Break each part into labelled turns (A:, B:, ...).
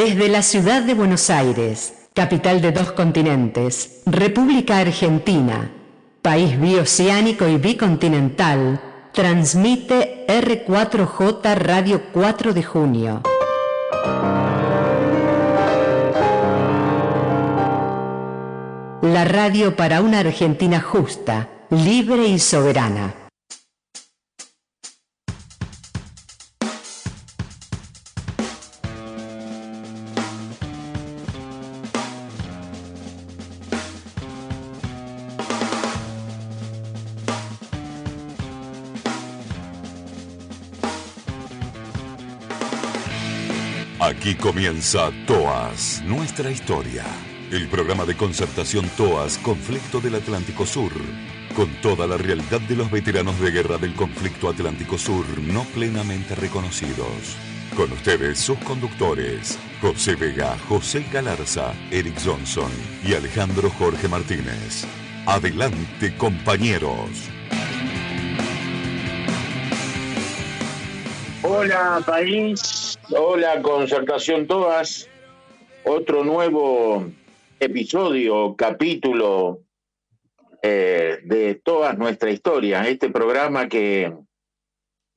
A: Desde la ciudad de Buenos Aires, capital de 2 continentes, República Argentina, país bioceánico y bicontinental, transmite R4J Radio 4 de Junio. La radio para una Argentina justa, libre y soberana.
B: Aquí comienza TOAS, nuestra historia. El programa de concertación TOAS, Conflicto del Atlántico Sur. Con toda la realidad de los veteranos de guerra del conflicto Atlántico Sur no plenamente reconocidos. Con ustedes sus conductores, José Vega, José Galarza, Eric Johnson y Alejandro Jorge Martínez. Adelante, compañeros.
C: Hola, país. Hola, concertación TOAS. Otro nuevo episodio, capítulo de TOAS, nuestra historia. Este programa que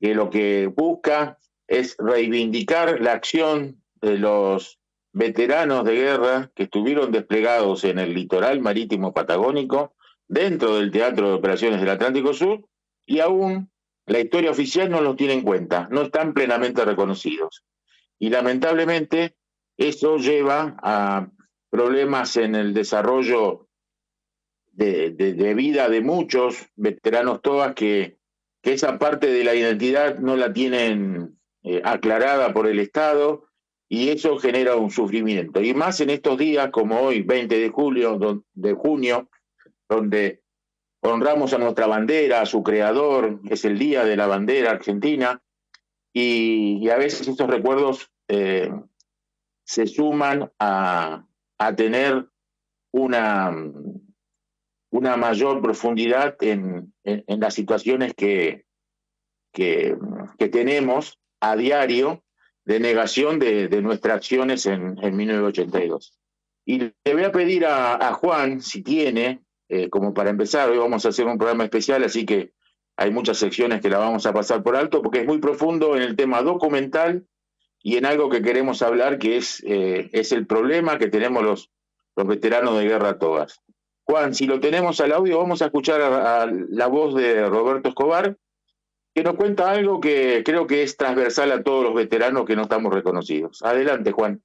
C: lo que busca es reivindicar la acción de los veteranos de guerra que estuvieron desplegados en el litoral marítimo patagónico, dentro del Teatro de Operaciones del Atlántico Sur, y aún la historia oficial no los tiene en cuenta, no están plenamente reconocidos. Y lamentablemente eso lleva a problemas en el desarrollo de vida de muchos veteranos TOAS que esa parte de la identidad no la tienen aclarada por el Estado, y eso genera un sufrimiento. Y más en estos días como hoy, 20 de junio, donde honramos a nuestra bandera, a su creador, es el Día de la Bandera Argentina, y a veces estos recuerdos se suman a tener una mayor profundidad en las situaciones que tenemos a diario de negación de nuestras acciones en 1982. Y le voy a pedir a Juan, si tiene, como para empezar, hoy vamos a hacer un programa especial, así que hay muchas secciones que la vamos a pasar por alto, porque es muy profundo en el tema documental y en algo que queremos hablar, que es el problema que tenemos los veteranos de guerra TOAS. Juan, si lo tenemos al audio, vamos a escuchar a la voz de Roberto Escobar, que nos cuenta algo que creo que es transversal a todos los veteranos que no estamos reconocidos. Adelante, Juan.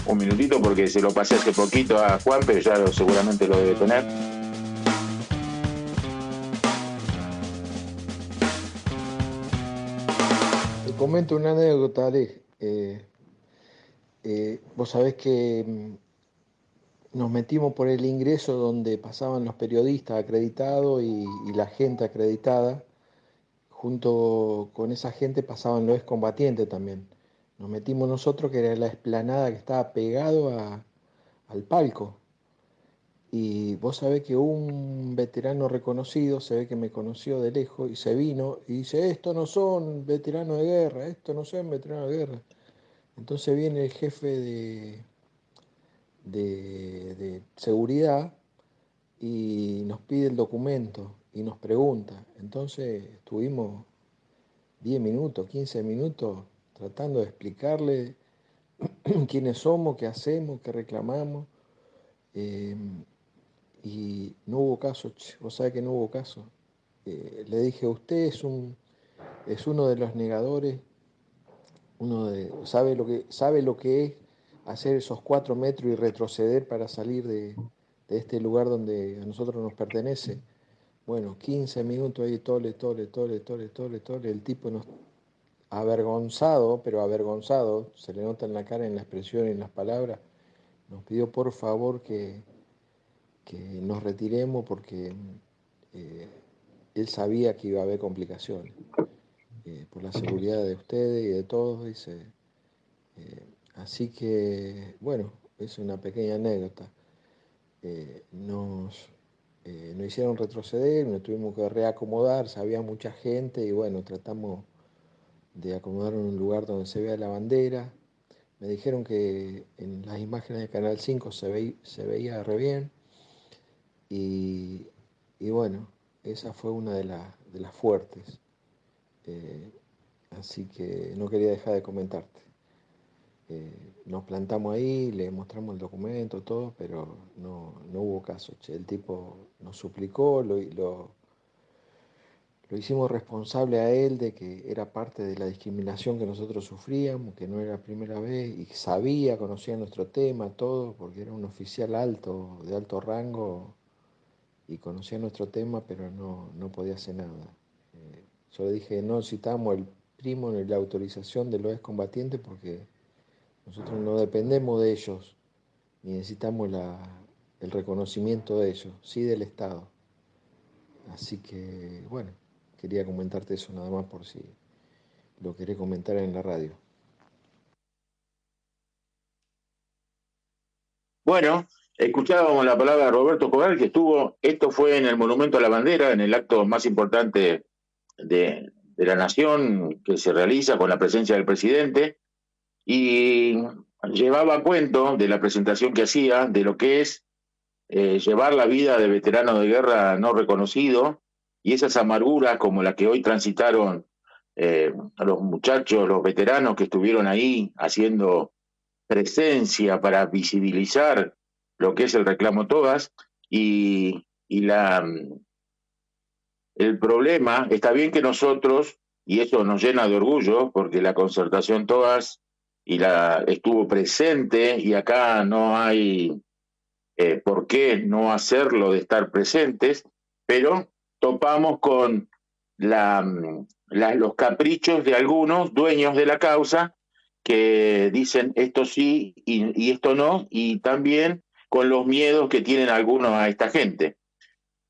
C: Un minutito porque se lo pasé hace poquito a Juan, pero ya seguramente lo debe tener.
D: Te comento una anécdota, Ale. Vos sabés que nos metimos por el ingreso donde pasaban los periodistas acreditados y la gente acreditada. Junto con esa gente pasaban los excombatientes también. Nos metimos nosotros, que era la explanada que estaba pegado al palco. Y vos sabés que un veterano reconocido, se ve que me conoció de lejos y se vino y dice, estos no son veteranos de guerra, estos no son veteranos de guerra. Entonces viene el jefe de seguridad y nos pide el documento y nos pregunta. Entonces estuvimos 10 minutos, 15 minutos tratando de explicarle quiénes somos, qué hacemos, qué reclamamos. Y no hubo caso, vos sabés que no hubo caso. Le dije, usted es uno de los negadores, sabe lo que es hacer esos 4 metros y retroceder para salir de este lugar donde a nosotros nos pertenece. Bueno, 15 minutos ahí, tole, el tipo nos avergonzado, pero avergonzado, se le nota en la cara, en la expresión y en las palabras, nos pidió por favor que nos retiremos porque él sabía que iba a haber complicaciones. Por la seguridad de ustedes y de todos, dice. Así que, bueno, es una pequeña anécdota. nos hicieron retroceder, nos tuvimos que reacomodar, había mucha gente y bueno, tratamos de acomodar en un lugar donde se vea la bandera. Me dijeron que en las imágenes de Canal 5 se veía re bien y, y bueno, esa fue una de las fuertes. Eh, Así que no quería dejar de comentarte. Nos plantamos ahí, le mostramos el documento, todo, pero no hubo caso. Che. El tipo nos suplicó, lo hicimos responsable a él de que era parte de la discriminación que nosotros sufríamos, que no era la primera vez, y sabía, conocía nuestro tema, todo, porque era un oficial alto, de alto rango, y conocía nuestro tema, pero no podía hacer nada. Yo le dije, no necesitamos el primo ni la autorización de los excombatientes porque nosotros no dependemos de ellos, ni necesitamos el reconocimiento de ellos, sí del Estado. Así que, bueno, quería comentarte eso nada más por si lo querés comentar en la radio.
C: Bueno, escuchábamos la palabra de Roberto Escobar, que esto fue en el Monumento a la Bandera, en el acto más importante de la nación que se realiza con la presencia del presidente, y llevaba cuento de la presentación que hacía de lo que es llevar la vida de veterano de guerra no reconocido y esas amarguras como la que hoy transitaron los muchachos, los veteranos que estuvieron ahí haciendo presencia para visibilizar lo que es el reclamo Todas y el problema, está bien que nosotros, y eso nos llena de orgullo, porque la Concertación Todas estuvo presente y acá no hay por qué no hacerlo de estar presentes, pero topamos con los caprichos de algunos dueños de la causa que dicen esto sí y esto no, y también con los miedos que tienen algunos a esta gente.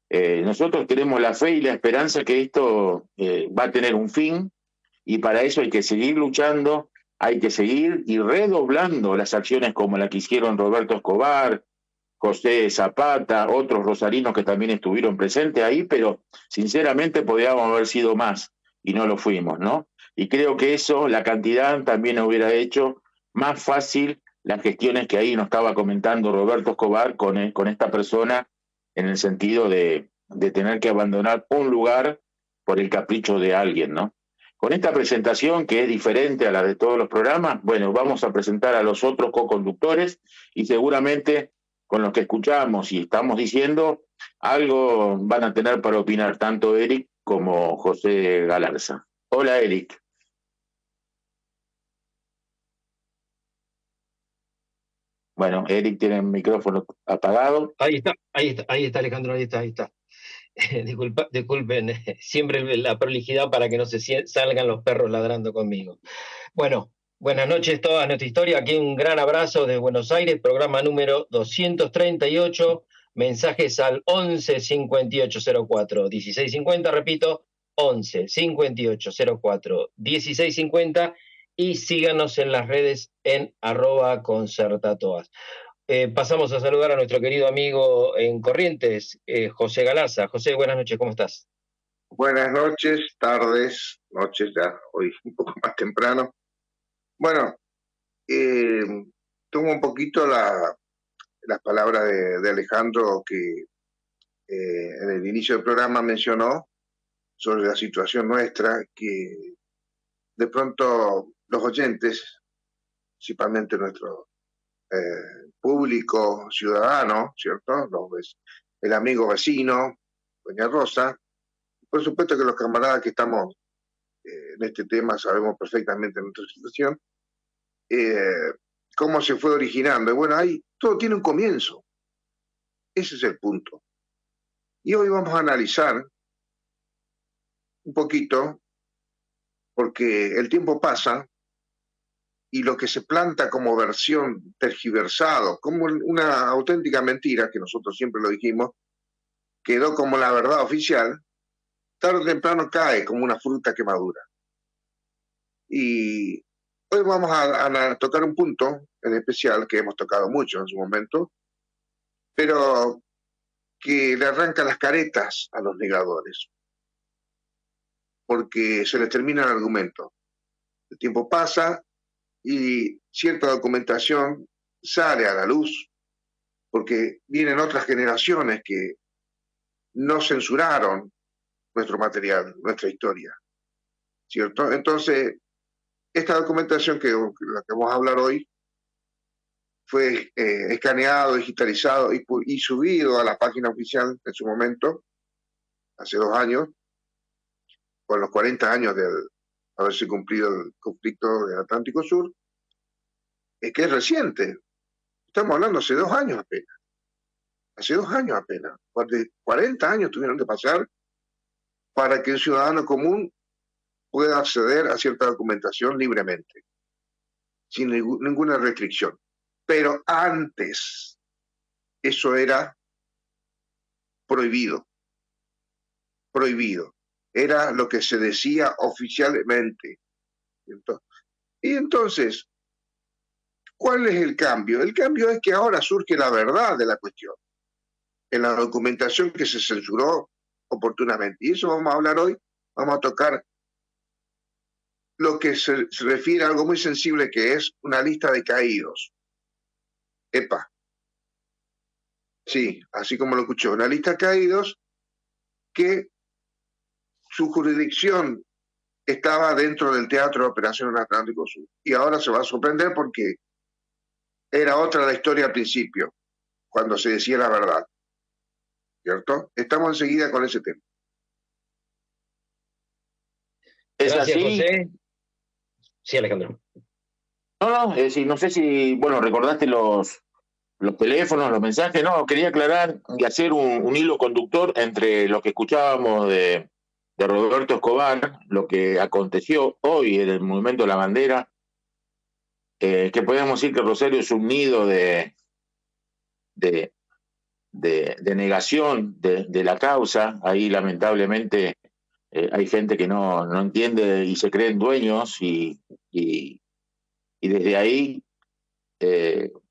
C: Nosotros tenemos la fe y la esperanza que esto va a tener un fin y para eso hay que seguir luchando, hay que seguir y redoblando las acciones como la que hicieron Roberto Escobar, José Zapata, otros rosarinos que también estuvieron presentes ahí, pero sinceramente podríamos haber sido más y no lo fuimos, ¿no? Y creo que eso, la cantidad, también hubiera hecho más fácil las gestiones que ahí nos estaba comentando Roberto Escobar con esta persona en el sentido de tener que abandonar un lugar por el capricho de alguien, ¿no? Con esta presentación, que es diferente a la de todos los programas, bueno, vamos a presentar a los otros co-conductores y seguramente con lo que escuchamos y estamos diciendo, algo van a tener para opinar tanto Eric como José Galarza. Hola, Eric. Bueno, Eric tiene el micrófono apagado.
E: Ahí está, Alejandro, ahí está. Disculpen, siempre la prolijidad para que no se salgan los perros ladrando conmigo. Bueno, buenas noches, toda nuestra historia. Aquí un gran abrazo de Buenos Aires, programa número 238. Mensajes al 11 58 04 16 50, repito, 11 58 04 16 50 y síganos en las redes en @concertatoas. Pasamos a saludar a nuestro querido amigo en Corrientes, José Galarza. José, buenas noches, ¿cómo estás?
F: Buenas noches, tardes, noches, ya hoy un poco más temprano. Bueno, tomo un poquito las palabras de Alejandro que en el inicio del programa mencionó sobre la situación nuestra, que de pronto los oyentes, principalmente nuestro público ciudadano, ¿cierto? El amigo vecino, doña Rosa, por supuesto que los camaradas que estamos en este tema sabemos perfectamente nuestra situación, cómo se fue originando. Y bueno, ahí todo tiene un comienzo. Ese es el punto. Y hoy vamos a analizar un poquito, porque el tiempo pasa y lo que se planta como versión tergiversado, como una auténtica mentira, que nosotros siempre lo dijimos, quedó como la verdad oficial, tarde o temprano cae como una fruta que madura. Y hoy vamos a tocar un punto en especial que hemos tocado mucho en su momento, pero que le arranca las caretas a los negadores, porque se les termina el argumento. El tiempo pasa y cierta documentación sale a la luz, porque vienen otras generaciones que no censuraron nuestro material, nuestra historia, ¿cierto? Entonces, esta documentación que la que vamos a hablar hoy fue escaneado, digitalizado y subido a la página oficial en su momento, hace 2 años, con los 40 años de haberse cumplido el conflicto del Atlántico Sur, es que es reciente. Estamos hablando hace 2 años apenas. Hace 2 años apenas. 40 años tuvieron que pasar para que un ciudadano común pueda acceder a cierta documentación libremente, sin ninguna restricción. Pero antes eso era prohibido. Prohibido. Era lo que se decía oficialmente. Y entonces, ¿cuál es el cambio? El cambio es que ahora surge la verdad de la cuestión, en la documentación que se censuró oportunamente. Y eso vamos a hablar hoy, vamos a tocar lo que se refiere a algo muy sensible, que es una lista de caídos. Epa. Sí, así como lo escuchó, una lista de caídos que su jurisdicción estaba dentro del Teatro de Operaciones Atlántico Sur. Y ahora se va a sorprender porque era otra la historia al principio, cuando se decía la verdad. ¿Cierto? Estamos enseguida con ese tema.
C: ¿Es
E: Gracias,
C: así?
E: José. Sí, Alejandro.
C: No, es decir, no sé si, bueno, recordaste los teléfonos, los mensajes. No, quería aclarar y hacer un hilo conductor entre lo que escuchábamos de Roberto Escobar, lo que aconteció hoy en el Movimiento de la Bandera, que podemos decir que Rosario es un nido de negación de la causa. Ahí lamentablemente hay gente que no entiende y se creen dueños y desde ahí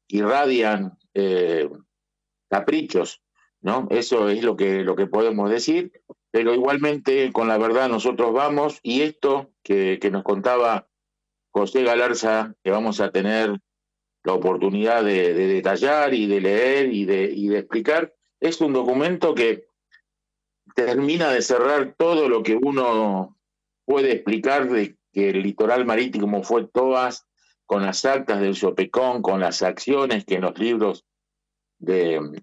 C: irradian caprichos, ¿no? Eso es lo que podemos decir, pero igualmente con la verdad nosotros vamos, y esto que nos contaba José Galarza, que vamos a tener la oportunidad de detallar y de leer y de explicar, es un documento que termina de cerrar todo lo que uno puede explicar de que el litoral marítimo fue Toas, con las actas del Sopecón, con las acciones que en los libros de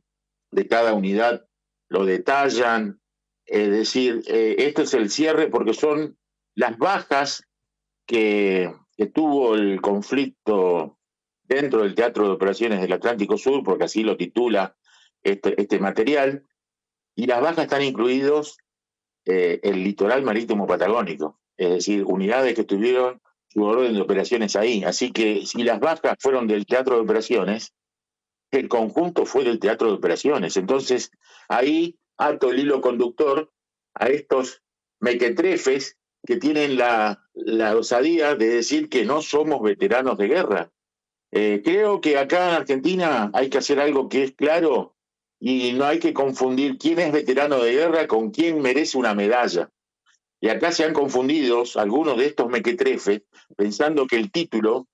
C: cada unidad lo detallan. Es decir, esto es el cierre porque son las bajas que tuvo el conflicto dentro del Teatro de Operaciones del Atlántico Sur, porque así lo titula este material, y las bajas están incluidos el litoral marítimo patagónico, es decir, unidades que tuvieron su orden de operaciones ahí. Así que si las bajas fueron del Teatro de Operaciones, el conjunto fue del Teatro de Operaciones. Entonces, ahí ato el hilo conductor a estos mequetrefes que tienen la osadía de decir que no somos veteranos de guerra. Creo que acá en Argentina hay que hacer algo que es claro y no hay que confundir quién es veterano de guerra con quién merece una medalla. Y acá se han confundido algunos de estos mequetrefes pensando que el título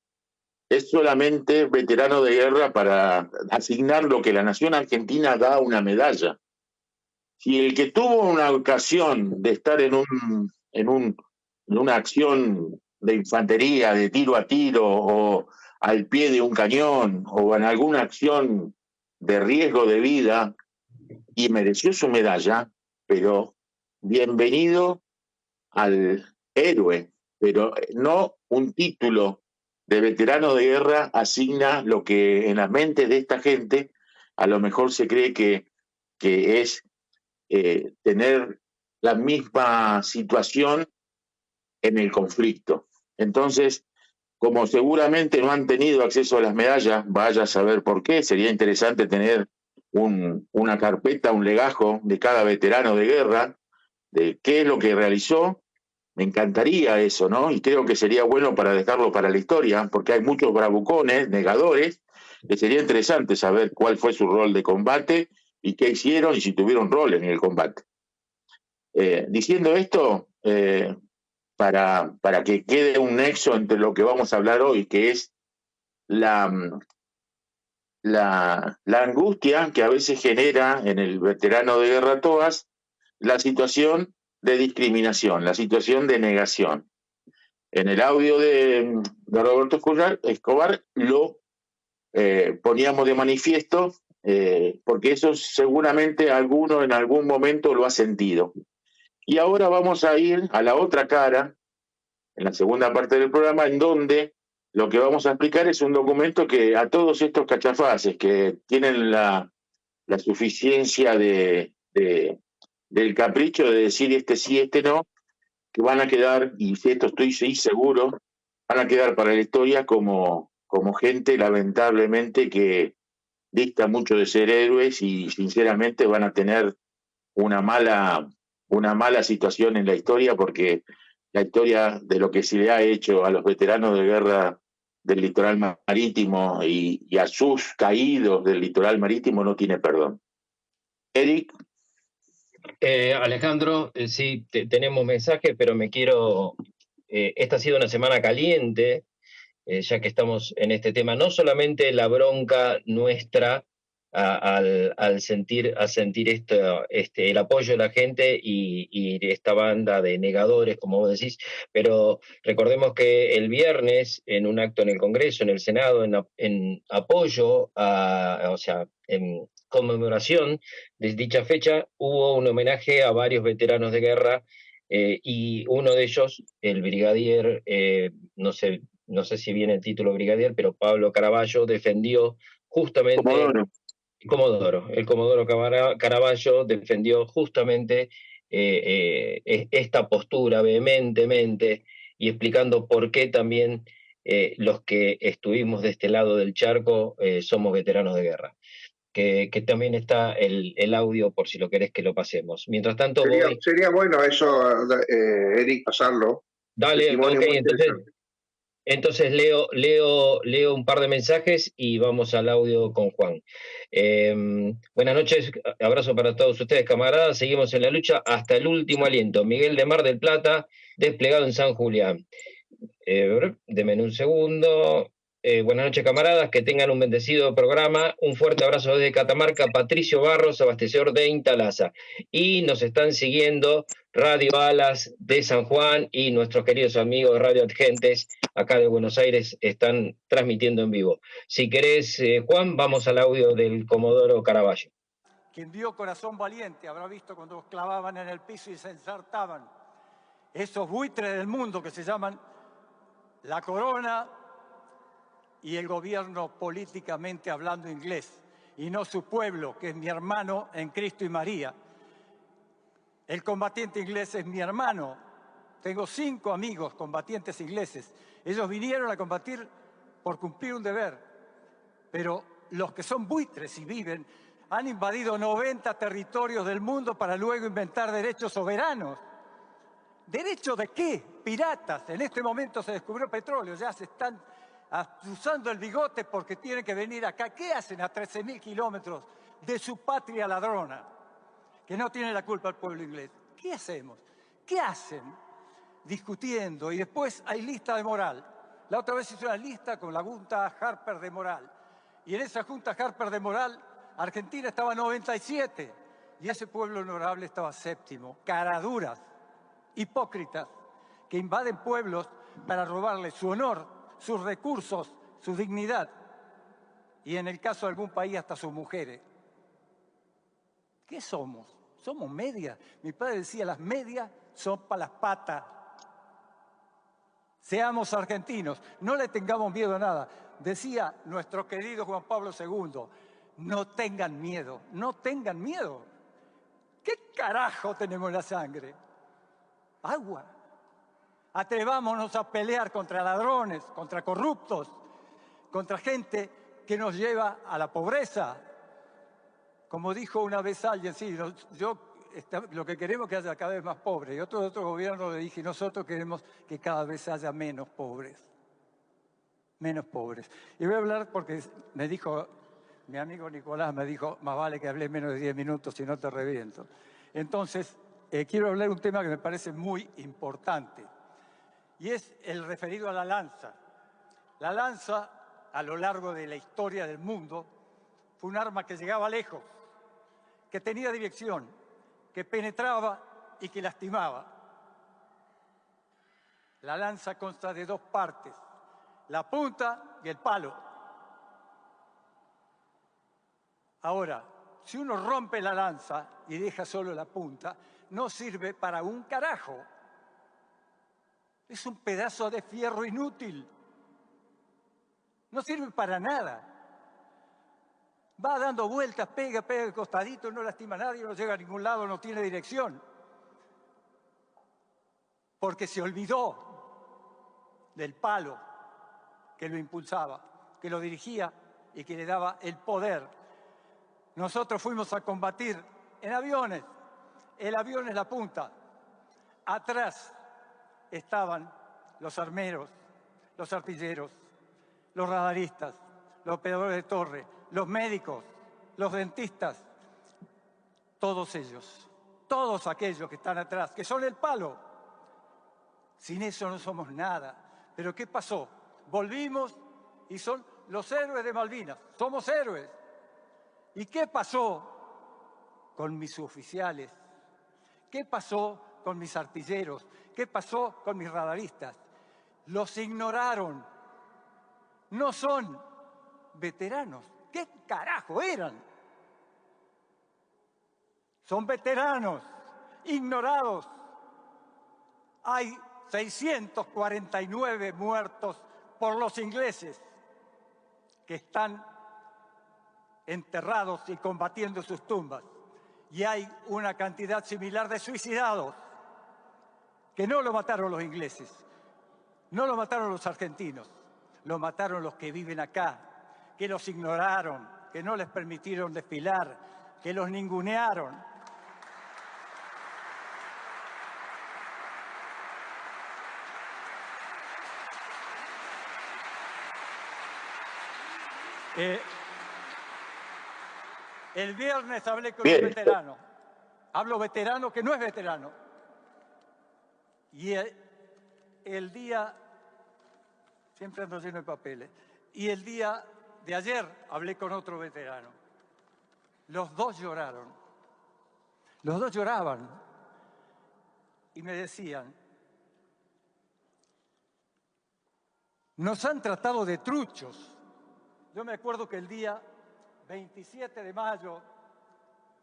C: es solamente veterano de guerra para asignar lo que la nación argentina da una medalla. Si el que tuvo una ocasión de estar en una acción de infantería, de tiro a tiro, o al pie de un cañón, o en alguna acción de riesgo de vida, y mereció su medalla, pero bienvenido al héroe, pero no un título de veterano de guerra asigna lo que en la mente de esta gente a lo mejor se cree que es tener la misma situación en el conflicto. Entonces, como seguramente no han tenido acceso a las medallas, vaya a saber por qué, sería interesante tener una carpeta, un legajo de cada veterano de guerra, de qué es lo que realizó. Me encantaría eso, ¿no? Y creo que sería bueno para dejarlo para la historia, porque hay muchos bravucones, negadores, que sería interesante saber cuál fue su rol de combate y qué hicieron y si tuvieron rol en el combate. Diciendo esto, para que quede un nexo entre lo que vamos a hablar hoy, que es la angustia que a veces genera en el veterano de guerra TOAS la situación de discriminación, la situación de negación. En el audio de Roberto Escobar lo poníamos de manifiesto, porque eso seguramente alguno en algún momento lo ha sentido. Y ahora vamos a ir a la otra cara, en la segunda parte del programa, en donde lo que vamos a explicar es un documento que a todos estos cachafaces que tienen la suficiencia del capricho de decir este sí, este no, que van a quedar, y esto estoy seguro, van a quedar para la historia como gente lamentablemente que dista mucho de ser héroes y sinceramente van a tener una mala situación en la historia, porque la historia de lo que se le ha hecho a los veteranos de guerra del litoral marítimo y a sus caídos del litoral marítimo no tiene perdón. Eric.
E: Alejandro, sí, tenemos mensajes, pero me quiero... esta ha sido una semana caliente, ya que estamos en este tema. No solamente la bronca nuestra al sentir esto, el apoyo de la gente y de esta banda de negadores, como vos decís, pero recordemos que el viernes, en un acto en el Congreso, en el Senado, en apoyo o sea, en conmemoración de dicha fecha, hubo un homenaje a varios veteranos de guerra, y uno de ellos, el brigadier, no sé si viene el título brigadier, pero Pablo Caraballo defendió justamente... el Comodoro Caraballo defendió justamente esta postura vehementemente y explicando por qué también los que estuvimos de este lado del charco somos veteranos de guerra. Que también está el audio por si lo querés que lo pasemos. Mientras tanto
F: sería bueno eso, Eric, pasarlo.
E: Dale, ok, entonces leo un par de mensajes y vamos al audio con Juan. Buenas noches, abrazo para todos ustedes, camaradas. Seguimos en la lucha hasta el último aliento. Miguel de Mar del Plata, desplegado en San Julián. Deme un segundo. Buenas noches, camaradas, que tengan un bendecido programa. Un fuerte abrazo desde Catamarca, Patricio Barros, abastecedor de Intalasa. Y nos están siguiendo Radio Alas de San Juan y nuestros queridos amigos Radio Agentes acá de Buenos Aires están transmitiendo en vivo. Si querés, Juan, vamos al audio del Comodoro Caraballo.
G: Quien vio Corazón Valiente habrá visto cuando los clavaban en el piso y se ensartaban. Esos buitres del mundo que se llaman la corona y el gobierno políticamente hablando inglés, y no su pueblo, que es mi hermano en Cristo y María. El combatiente inglés es mi hermano. Tengo 5 amigos combatientes ingleses. Ellos vinieron a combatir por cumplir un deber, pero los que son buitres y viven han invadido 90 territorios del mundo para luego inventar derechos soberanos. ¿Derecho de qué? Piratas. En este momento se descubrió petróleo, ya se están usando el bigote porque tienen que venir acá. ¿Qué hacen a 13.000 kilómetros de su patria ladrona? Que no tiene la culpa el pueblo inglés. ¿Qué hacemos? ¿Qué hacen? Discutiendo, y después hay lista de moral. La otra vez hizo una lista con la Junta Harper de moral, y en esa Junta Harper de moral Argentina estaba 97 y ese pueblo honorable estaba 7º. Caraduras, hipócritas, que invaden pueblos para robarles su honor, sus recursos, su dignidad, y en el caso de algún país hasta sus mujeres. ¿Qué somos? Somos medias. Mi padre decía, las medias son para las patas. Seamos argentinos, no le tengamos miedo a nada. Decía nuestro querido Juan Pablo II, no tengan miedo, no tengan miedo. ¿Qué carajo tenemos en la sangre? Agua. Atrevámonos a pelear contra ladrones, contra corruptos, contra gente que nos lleva a la pobreza. Como dijo una vez alguien, sí, lo que queremos es que haya cada vez más pobres. Y otro gobierno le dije, nosotros queremos que cada vez haya menos pobres. Menos pobres. Y voy a hablar porque me dijo mi amigo Nicolás me dijo, más vale que hablé menos de 10 minutos, si no te reviento. Entonces, quiero hablar de un tema que me parece muy importante, y es el referido a la lanza. La lanza, a lo largo de la historia del mundo, fue un arma que llegaba lejos, que tenía dirección, que penetraba y que lastimaba. La lanza consta de dos partes, la punta y el palo. Ahora, si uno rompe la lanza y deja solo la punta, no sirve para un carajo. Es un pedazo de fierro inútil. No sirve para nada. Va dando vueltas, pega de costadito, no lastima a nadie, no llega a ningún lado, no tiene dirección. Porque se olvidó del palo que lo impulsaba, que lo dirigía y que le daba el poder. Nosotros fuimos a combatir en aviones. El avión es la punta. Atrás estaban los armeros, los artilleros, los radaristas, los operadores de torre, los médicos, los dentistas, todos ellos, todos aquellos que están atrás, que son el palo. Sin eso no somos nada. Pero ¿qué pasó? Volvimos y son los héroes de Malvinas. Somos héroes. ¿Y qué pasó con mis suboficiales? ¿Qué pasó con mis artilleros? ¿Qué pasó con mis radaristas? Los ignoraron. No son veteranos. ¿Qué carajo eran? Son veteranos, ignorados. Hay 649 muertos por los ingleses que están enterrados y combatiendo sus tumbas. Y hay una cantidad similar de suicidados que no lo mataron los ingleses, no lo mataron los argentinos, lo mataron los que viven acá, que los ignoraron, que no les permitieron desfilar, que los ningunearon. El viernes hablé con un veterano. Hablo veterano que no es veterano. Y el día, siempre ando lleno de papeles, y el día de ayer hablé con otro veterano. Los dos lloraron. Los dos lloraban. Y me decían, nos han tratado de truchos. Yo me acuerdo que el día 27 de mayo,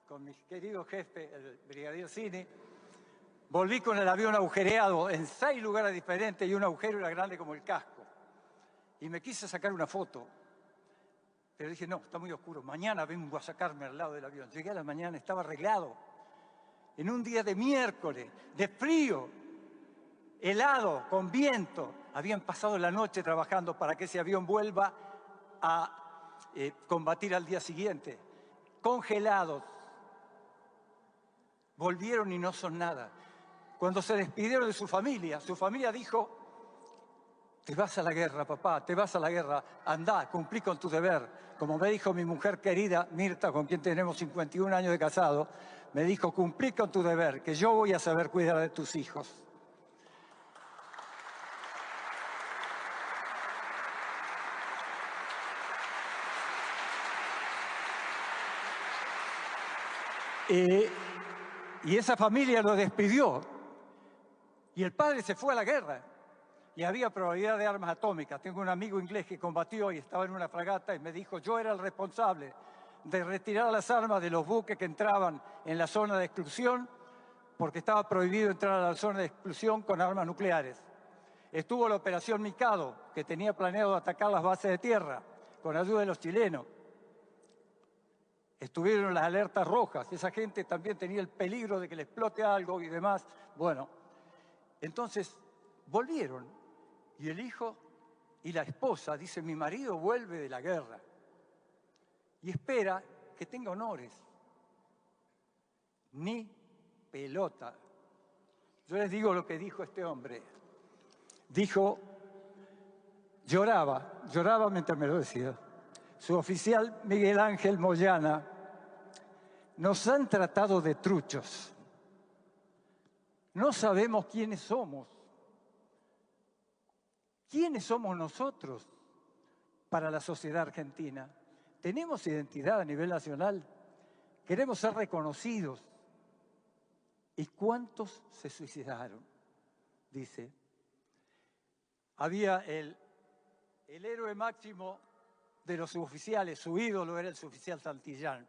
G: con mi querido jefe, el brigadier Cini, volví con el avión agujereado en 6 lugares diferentes y un agujero era grande como el casco. Y me quise sacar una foto, pero dije, no, está muy oscuro, mañana vengo a sacarme al lado del avión. Llegué a la mañana, estaba arreglado. En un día de miércoles, de frío, helado, con viento. Habían pasado la noche trabajando para que ese avión vuelva a combatir al día siguiente. Congelados. Volvieron y no son nada. Cuando se despidieron de su familia dijo, te vas a la guerra, papá, te vas a la guerra, andá, cumplí con tu deber. Como me dijo mi mujer querida, Mirta, con quien tenemos 51 años de casado, me dijo, cumplí con tu deber, que yo voy a saber cuidar de tus hijos. Y esa familia lo despidió. Y el padre se fue a la guerra. Y había probabilidad de armas atómicas. Tengo un amigo inglés que combatió y estaba en una fragata y me dijo, yo era el responsable de retirar las armas de los buques que entraban en la zona de exclusión porque estaba prohibido entrar a la zona de exclusión con armas nucleares. Estuvo la operación Mikado, que tenía planeado atacar las bases de tierra con ayuda de los chilenos. Estuvieron las alertas rojas. Esa gente también tenía el peligro de que le explote algo y demás. Bueno, entonces volvieron. Y el hijo y la esposa, dice, mi marido vuelve de la guerra y espera que tenga honores. Ni pelota. Yo les digo lo que dijo este hombre. Dijo, lloraba mientras me lo decía. su oficial Miguel Ángel Moyana, nos han tratado de truchos. No sabemos quiénes somos. ¿Quiénes somos nosotros para la sociedad argentina? ¿Tenemos identidad a nivel nacional? ¿Queremos ser reconocidos? ¿Y cuántos se suicidaron? Dice. Había el héroe máximo de los suboficiales, su ídolo era el suboficial Santillán,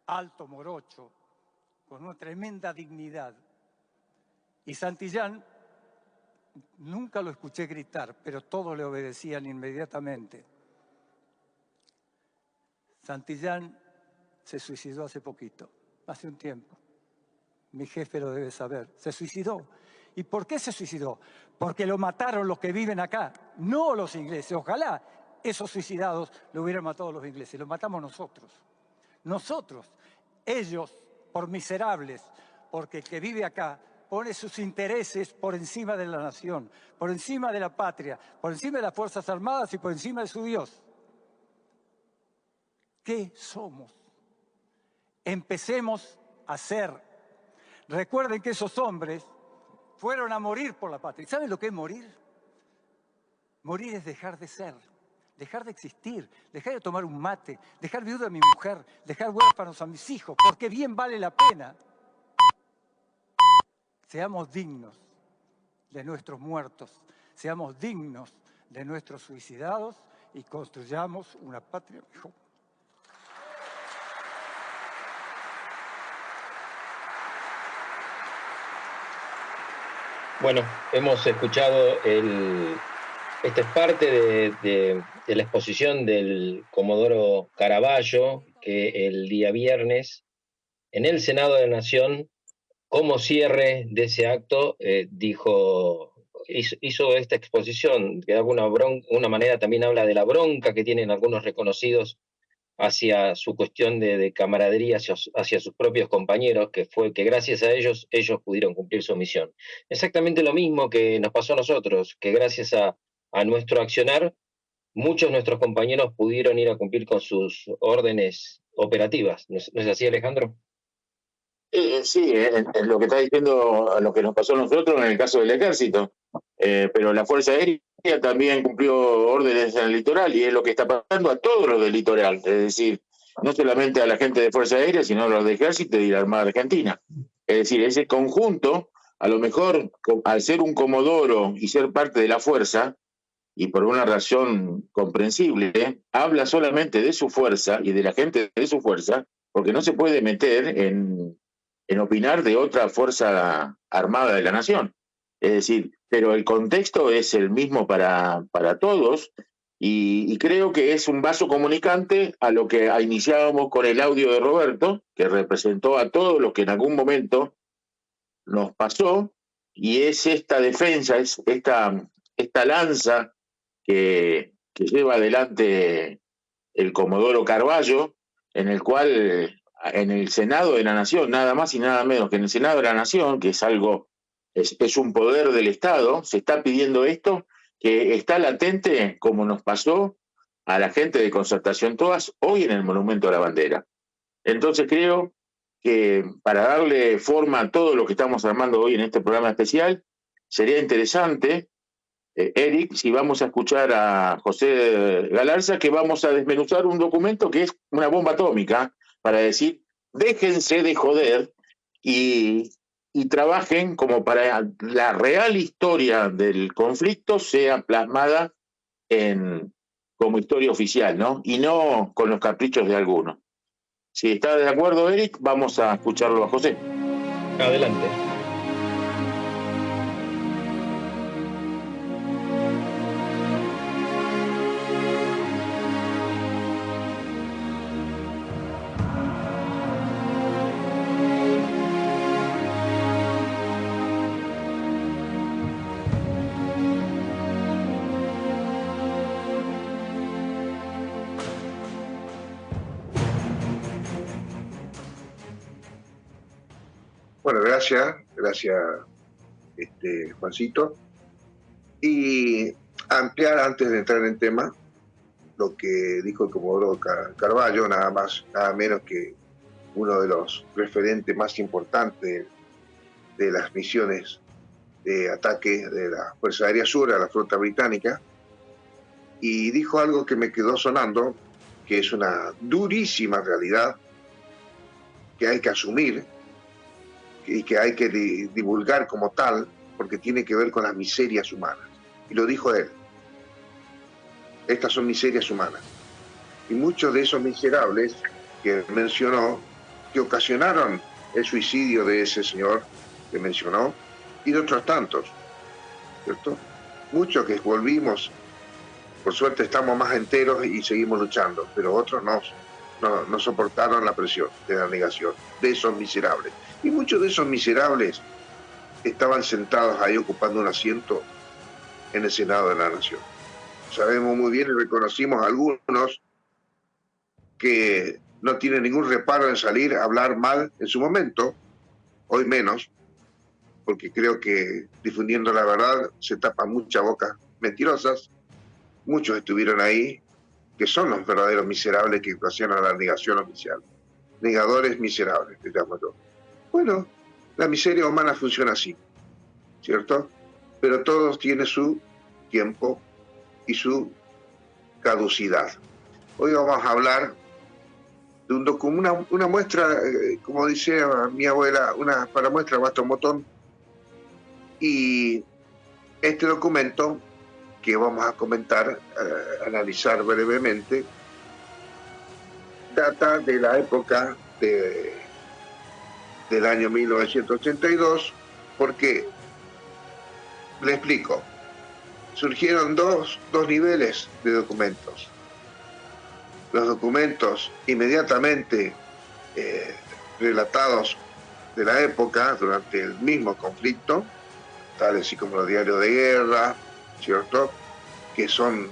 G: alto, morocho, con una tremenda dignidad. Y Santillán, nunca lo escuché gritar, pero todos le obedecían inmediatamente. Santillán se suicidó hace poquito, hace un tiempo. Mi jefe lo debe saber. Se suicidó. ¿Y por qué se suicidó? Porque lo mataron los que viven acá, no los ingleses. Ojalá esos suicidados lo hubieran matado los ingleses. Los matamos nosotros. Nosotros. Ellos, por miserables, porque el que vive acá pone sus intereses por encima de la nación, por encima de la patria, por encima de las Fuerzas Armadas y por encima de su Dios. ¿Qué somos? Empecemos a ser. Recuerden que esos hombres fueron a morir por la patria. ¿Saben lo que es morir? Morir es dejar de ser, dejar de existir, dejar de tomar un mate, dejar viuda a mi mujer, dejar huérfanos a mis hijos, porque bien vale la pena. Seamos dignos de nuestros muertos, seamos dignos de nuestros suicidados y construyamos una patria mejor.
E: Bueno, hemos escuchado esta es parte de la exposición del Comodoro Caraballo, que el día viernes, en el Senado de la Nación, como cierre de ese acto, hizo esta exposición, que de alguna manera también habla de la bronca que tienen algunos reconocidos hacia su cuestión de camaradería hacia sus propios compañeros, que gracias a ellos pudieron cumplir su misión. Exactamente lo mismo que nos pasó a nosotros, que gracias a nuestro accionar, muchos de nuestros compañeros pudieron ir a cumplir con sus órdenes operativas. ¿No es así, Alejandro?
C: Sí, es lo que está diciendo, lo que nos pasó a nosotros en el caso del ejército, pero la Fuerza Aérea también cumplió órdenes en el litoral y es lo que está pasando a todos los del litoral, es decir, no solamente a la gente de Fuerza Aérea, sino a los del ejército y la Armada Argentina. Es decir, ese conjunto, a lo mejor al ser un comodoro y ser parte de la fuerza, y por una razón comprensible, habla solamente de su fuerza y de la gente de su fuerza, porque no se puede meter en opinar de otra fuerza armada de la nación. Es decir, pero el contexto es el mismo para todos y creo que es un vaso comunicante a lo que iniciábamos con el audio de Roberto, que representó a todos los que en algún momento nos pasó, y es esta defensa, es esta lanza que lleva adelante el Comodoro Carballo, en el cual en el Senado de la Nación, nada más y nada menos que en el Senado de la Nación, que es algo, es un poder del Estado, se está pidiendo esto, que está latente, como nos pasó a la gente de Concertación Todas hoy en el Monumento a la Bandera. Entonces creo que para darle forma a todo lo que estamos armando hoy en este programa especial, sería interesante, Eric, si vamos a escuchar a José Galarza, que vamos a desmenuzar un documento que es una bomba atómica para decir, déjense de joder y trabajen como para la real historia del conflicto sea plasmada como historia oficial, ¿no? Y no con los caprichos de algunos. Si está de acuerdo, Eric, vamos a escucharlo a José.
E: Adelante.
F: Bueno, gracias Juancito. Y ampliar antes de entrar en tema, lo que dijo el Comodoro Carballo, nada más, nada menos que uno de los referentes más importantes de las misiones de ataque de la Fuerza Aérea Sur a la flota británica, y dijo algo que me quedó sonando, que es una durísima realidad que hay que asumir y que hay que divulgar como tal, porque tiene que ver con las miserias humanas. Y lo dijo él. Estas son miserias humanas. Y muchos de esos miserables que mencionó, que ocasionaron el suicidio de ese señor que mencionó, y de otros tantos, ¿cierto? Muchos que volvimos, por suerte estamos más enteros y seguimos luchando, pero otros no soportaron la presión de la negación de esos miserables. Y muchos de esos miserables estaban sentados ahí ocupando un asiento en el Senado de la Nación. Sabemos muy bien y reconocimos a algunos que no tienen ningún reparo en salir a hablar mal en su momento, hoy menos, porque creo que difundiendo la verdad se tapan muchas bocas mentirosas. Muchos estuvieron ahí, que son los verdaderos miserables que ocasionan la negación oficial. Negadores miserables, digamos yo. Bueno, la miseria humana funciona así, ¿cierto? Pero todos tienen su tiempo y su caducidad. Hoy vamos a hablar de una muestra, como dice mi abuela, para muestra basta un botón. Y este documento que vamos a comentar, analizar brevemente, data de la época del año 1982, porque, le explico, surgieron dos niveles de documentos. Los documentos inmediatamente relatados de la época durante el mismo conflicto, tales así como los diarios de guerra, ¿cierto?, que son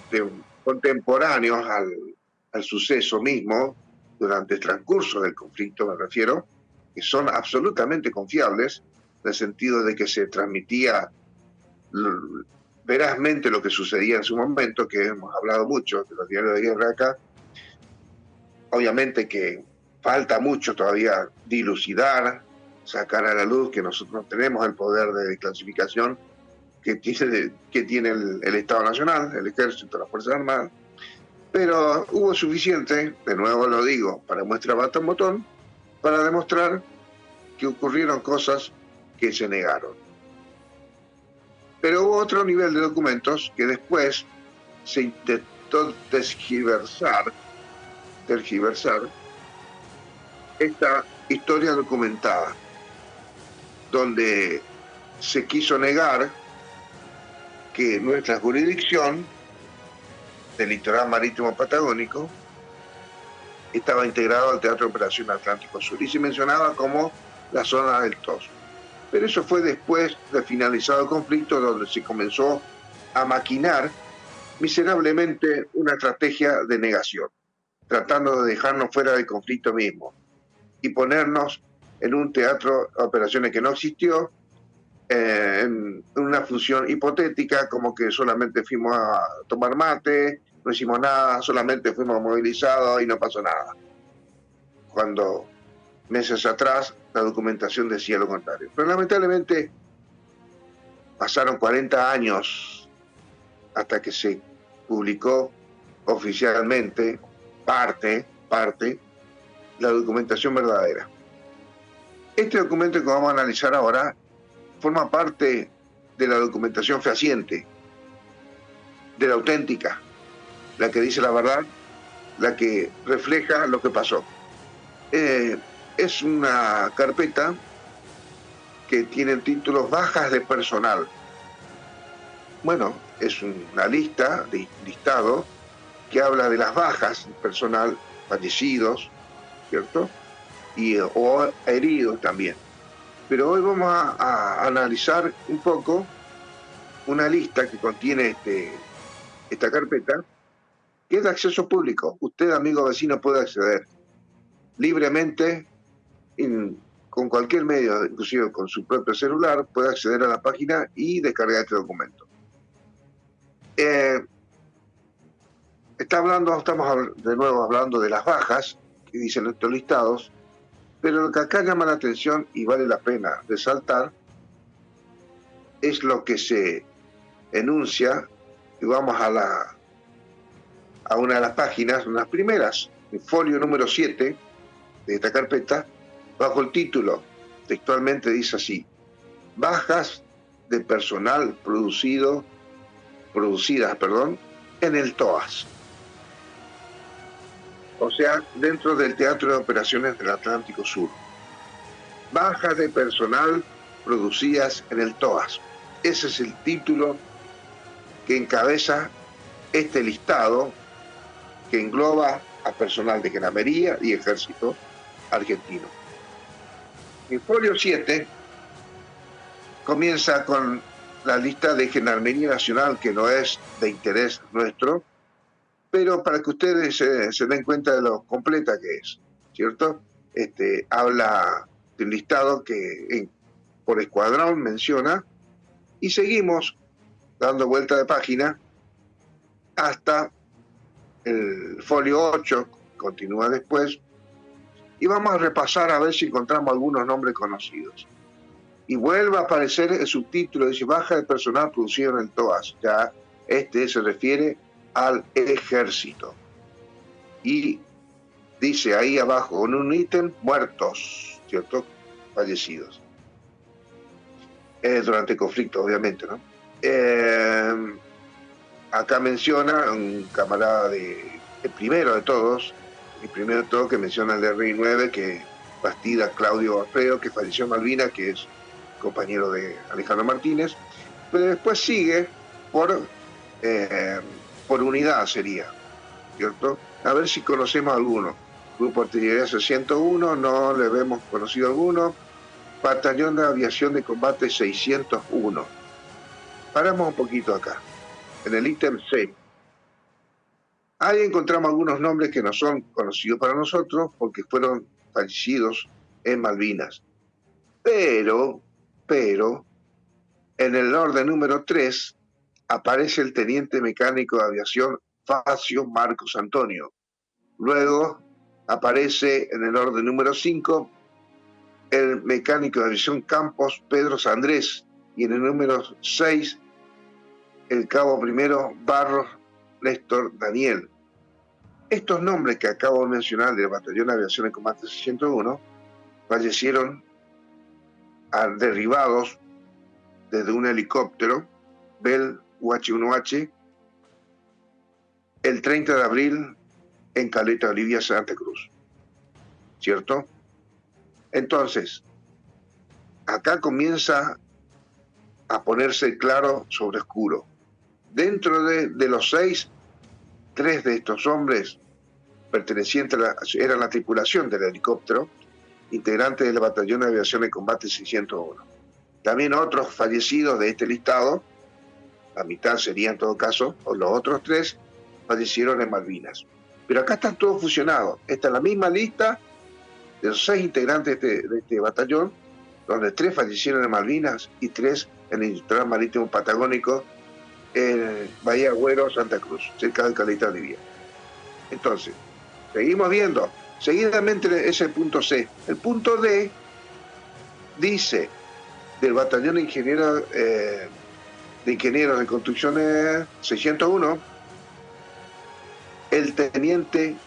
F: contemporáneos al suceso mismo durante el transcurso del conflicto, me refiero, que son absolutamente confiables, en el sentido de que se transmitía verazmente lo que sucedía en su momento, que hemos hablado mucho de los diarios de guerra acá. Obviamente que falta mucho todavía dilucidar, sacar a la luz que nosotros no tenemos el poder de desclasificación que tiene el Estado Nacional, el Ejército, las Fuerzas Armadas, pero hubo suficiente, de nuevo lo digo, para muestra basta un botón, para demostrar que ocurrieron cosas que se negaron. Pero hubo otro nivel de documentos que después se intentó tergiversar esta historia documentada, donde se quiso negar que nuestra jurisdicción del litoral marítimo patagónico estaba integrado al Teatro de Operación Atlántico Sur y se mencionaba como la zona del TOS. Pero eso fue después de finalizado el conflicto, donde se comenzó a maquinar miserablemente una estrategia de negación, tratando de dejarnos fuera del conflicto mismo y ponernos en un teatro de operaciones que no existió, en una función hipotética, como que solamente fuimos a tomar mate, no hicimos nada, solamente fuimos movilizados y no pasó nada. Cuando meses atrás la documentación decía lo contrario. Pero lamentablemente pasaron 40 años hasta que se publicó oficialmente parte la documentación verdadera. Este documento que vamos a analizar ahora forma parte de la documentación fehaciente, de la auténtica, la que dice la verdad, la que refleja lo que pasó. Es una carpeta que tiene títulos bajas de personal. Bueno, es una listado que habla de las bajas de personal, fallecidos, ¿cierto? O heridos también. Pero hoy vamos a analizar un poco una lista que contiene esta carpeta, que es de acceso público. Usted, amigo vecino, puede acceder libremente, con cualquier medio, inclusive con su propio celular, puede acceder a la página y descargar este documento. Estamos de nuevo hablando de las bajas que dicen estos listados, pero lo que acá llama la atención y vale la pena resaltar es lo que se enuncia, y vamos a una de las páginas, unas primeras, el folio número 7 de esta carpeta, bajo el título, textualmente dice así: bajas de personal producidas, en el TOAS. O sea, dentro del Teatro de Operaciones del Atlántico Sur. Bajas de personal producidas en el TOAS. Ese es el título que encabeza este listado que engloba a personal de Gendarmería y Ejército argentino. El folio 7 comienza con la lista de Gendarmería Nacional, que no es de interés nuestro, pero para que ustedes se den cuenta de lo completa que es, ¿cierto? Habla de un listado que por escuadrón menciona, y seguimos dando vuelta de página hasta el folio 8, continúa después, y vamos a repasar a ver si encontramos algunos nombres conocidos. Y vuelve a aparecer el subtítulo, dice baja de personal producido en el TOAS. Ya se refiere al Ejército. Y dice ahí abajo, en un ítem, muertos, ¿cierto? Fallecidos. Durante el conflicto, obviamente, ¿no? Acá menciona un camarada el primero de todos que menciona el de RI9, que Bastida Claudio Alfredo, que falleció en Malvinas, que es compañero de Alejandro Martínez, pero después sigue por unidad, sería, ¿cierto? A ver si conocemos alguno. Grupo Artillería 601, no le hemos conocido alguno. Batallón de Aviación de Combate 601. Paramos un poquito acá, en el ítem C. Ahí encontramos algunos nombres que no son conocidos para nosotros porque fueron fallecidos en Malvinas. Pero, en el orden número 3 aparece el teniente mecánico de aviación Facio Marcos Antonio. Luego aparece en el orden número 5 el mecánico de aviación Campos Pedro Sandrés, y en el número 6 el cabo primero Barros Néstor Daniel. Estos nombres que acabo de mencionar del Batallón de Aviación de Combate 601 fallecieron derribados desde un helicóptero Bell UH-1H el 30 de abril en Caleta Olivia, Santa Cruz, ¿cierto? Entonces, acá comienza a ponerse claro sobre oscuro. Dentro de los 6, 3 de estos hombres pertenecientes eran la tripulación del helicóptero, integrantes del Batallón de Aviación de Combate 601. También otros fallecidos de este listado, la mitad sería en todo caso, o los otros 3, fallecieron en Malvinas. Pero acá están todos fusionados. Esta es la misma lista de los 6 integrantes de este batallón, donde 3 fallecieron en Malvinas y 3 en el Litoral Marítimo Patagónico en Bahía Agüero, Santa Cruz, cerca de Caleta Olivia. Entonces, seguimos viendo. Seguidamente es el punto C. El punto D dice del Batallón de Ingenieros de Construcciones 601, el teniente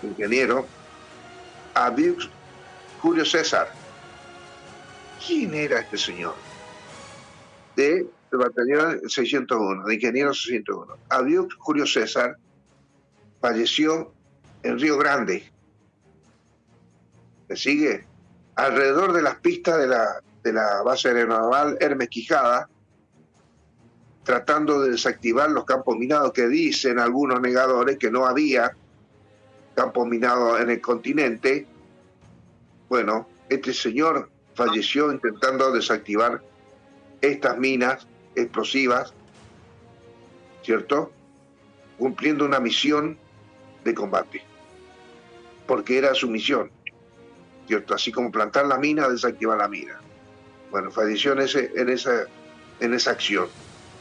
F: ingeniero Abiux Julio César. ¿Quién era este señor? Del Batallón 601, de Ingenieros 601. Abiux Julio César falleció en Río Grande. ¿Me sigue? Alrededor de las pistas de la base aeronaval Hermes Quijada, tratando de desactivar los campos minados, que dicen algunos negadores que no había campos minados en el continente. Bueno, este señor falleció intentando desactivar estas minas explosivas, ¿cierto? Cumpliendo una misión de combate, porque era su misión, ¿cierto? Así como plantar la mina, desactivar la mina. Bueno, falleció en esa acción.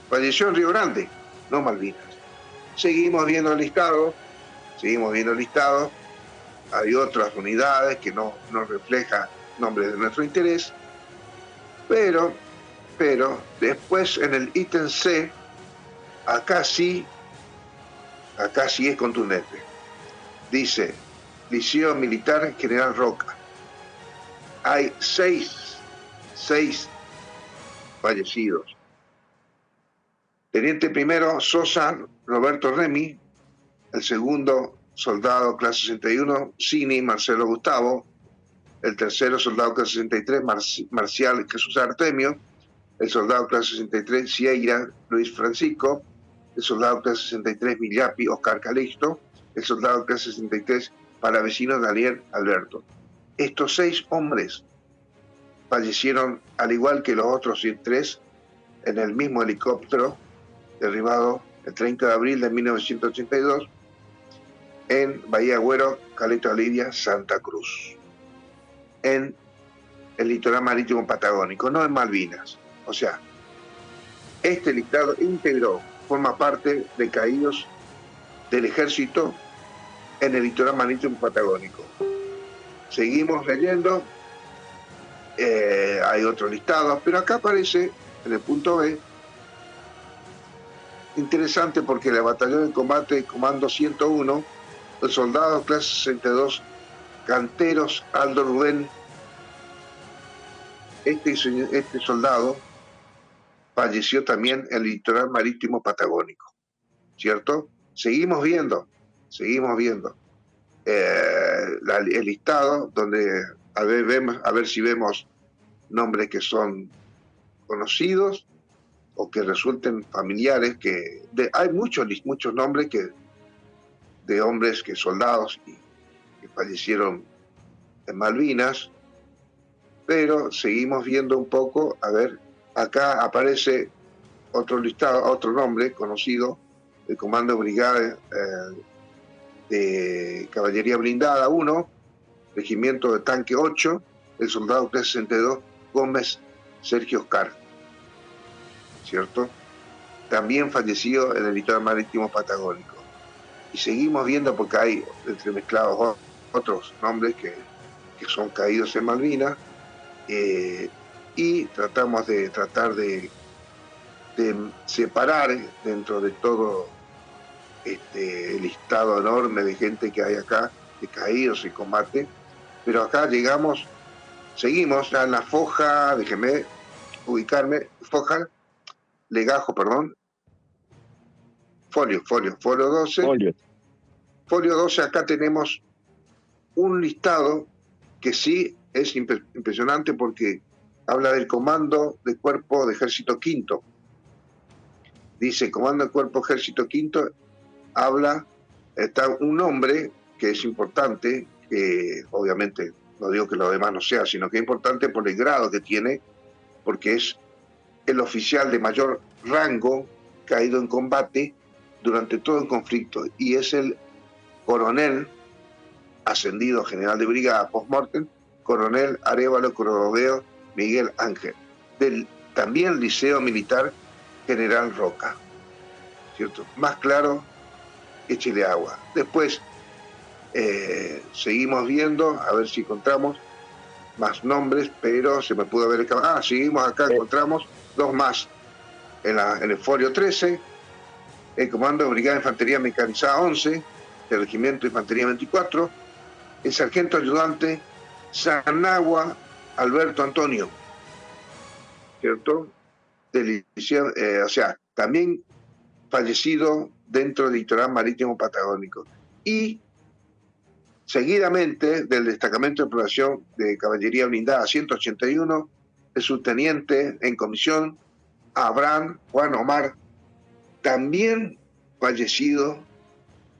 F: Falleció en Río Grande, no Malvinas. Seguimos viendo el listado. Hay otras unidades que no reflejan nombres de nuestro interés, pero después en el ítem C, acá sí es contundente. Dice, Liceo Militar General Roca. Hay seis fallecidos. Teniente primero Sosa Roberto Remy, el segundo soldado clase 61 Cini Marcelo Gustavo, el tercero soldado clase 63 Marcial Jesús Artemio, el soldado clase 63 Sieira Luis Francisco, el soldado clase 63 Millapi Oscar Calixto, el soldado clase 63 Palavecino Daniel Alberto. Estos 6 hombres fallecieron, al igual que los otros 3, en el mismo helicóptero derribado el 30 de abril de 1982 en Bahía Agüero, Caleta Olivia, Santa Cruz, en el litoral marítimo patagónico, no en Malvinas. O sea, este listado íntegro forma parte de caídos del ejército en el litoral marítimo patagónico. Seguimos leyendo, hay otro listado, pero acá aparece en el punto B, interesante porque la batallón de combate Comando 101, los soldados clase 62, Canteros Aldo Rubén, este soldado falleció también en el litoral marítimo patagónico, ¿cierto? Seguimos viendo el listado, donde a ver si vemos nombres que son conocidos o que resulten familiares, hay muchos nombres de hombres, soldados que fallecieron en Malvinas, pero seguimos viendo un poco. A ver, acá aparece otro listado, otro nombre conocido, el Comando Brigada de Caballería Blindada 1, Regimiento de Tanque 8, el soldado clase 62 Gómez Sergio Oscar, ¿cierto? También falleció en el litoral marítimo patagónico. Y seguimos viendo, porque hay entremezclados otros nombres que son caídos en Malvinas, y tratar de separar dentro de todo este listado enorme de gente que hay acá, de caídos en combate. Pero acá seguimos ya en la foja, déjeme ubicarme, foja, legajo, perdón, folio 12. Folio 12, acá tenemos un listado que sí es impresionante, porque habla del Comando de Cuerpo de Ejército Quinto. Dice Comando de Cuerpo Ejército Quinto, está un nombre que es importante, que obviamente no digo que lo demás no sea, sino que es importante por el grado que tiene, porque es el oficial de mayor rango caído en combate durante todo el conflicto, y es el coronel ascendido general de brigada post-mortem, coronel Arévalo Cordoveo Miguel Ángel, del también Liceo Militar General Roca, ¿cierto? Más claro, échele agua. Después seguimos viendo, a ver si encontramos más nombres, pero se me pudo haber... seguimos acá, encontramos 2 más. En el folio 13, el Comando de Brigada de Infantería Mecanizada 11, el Regimiento de Infantería 24, el sargento ayudante Sanagua Alberto Antonio, ¿cierto? O sea, también fallecido dentro del litoral marítimo patagónico. Y seguidamente, del destacamento de operación de Caballería Blindada 181, el subteniente en comisión Abraham Juan Omar, también fallecido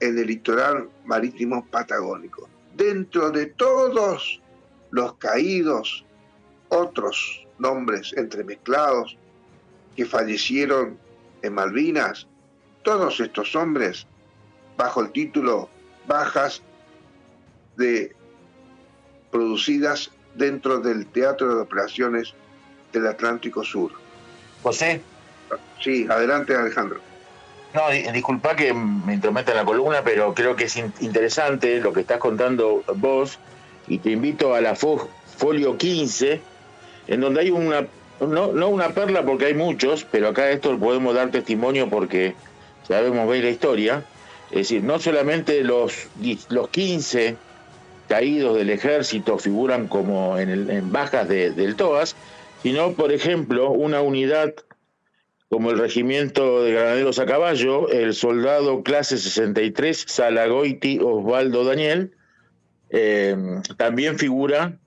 F: en el litoral marítimo patagónico. Dentro de todos los caídos, otros nombres entremezclados que fallecieron en Malvinas, todos estos hombres bajo el título Bajas producidas dentro del Teatro de Operaciones del Atlántico Sur.
E: José.
F: Sí, adelante, Alejandro.
C: No, disculpa que me intrometa en la columna, pero creo que es interesante lo que estás contando vos, y te invito a la folio 15, en donde hay no una perla porque hay muchos, pero acá esto podemos dar testimonio porque sabemos ver la historia. Es decir, no solamente los 15 caídos del ejército figuran como en bajas del TOAS, sino, por ejemplo, una unidad como el Regimiento de Granaderos a Caballo, el soldado clase 63 Salagoiti Osvaldo Daniel, también figura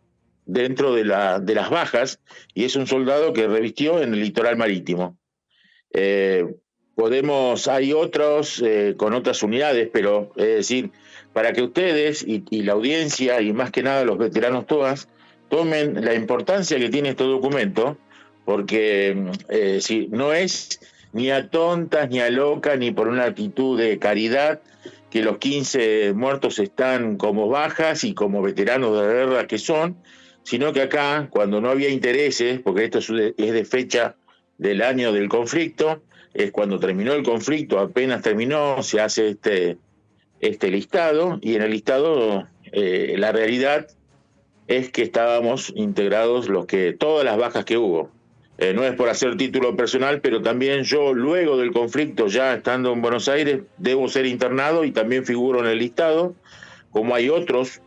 C: dentro de las bajas, y es un soldado que revistió en el litoral marítimo. Hay otros con otras unidades, pero es decir, para que ustedes y la audiencia, y más que nada los veteranos TOAS, tomen la importancia que tiene este documento, porque no es ni a tontas, ni a locas, ni por una actitud de caridad que los 15 muertos están como bajas y como veteranos de guerra que son, sino que acá, cuando no había intereses, porque esto es de fecha del año del conflicto, es cuando terminó el conflicto, apenas terminó, se hace este listado, y en el listado la realidad es que estábamos integrados todas las bajas que hubo. No es por hacer título personal, pero también yo, luego del conflicto, ya estando en Buenos Aires, debo ser internado y también figuro en el listado, como hay otros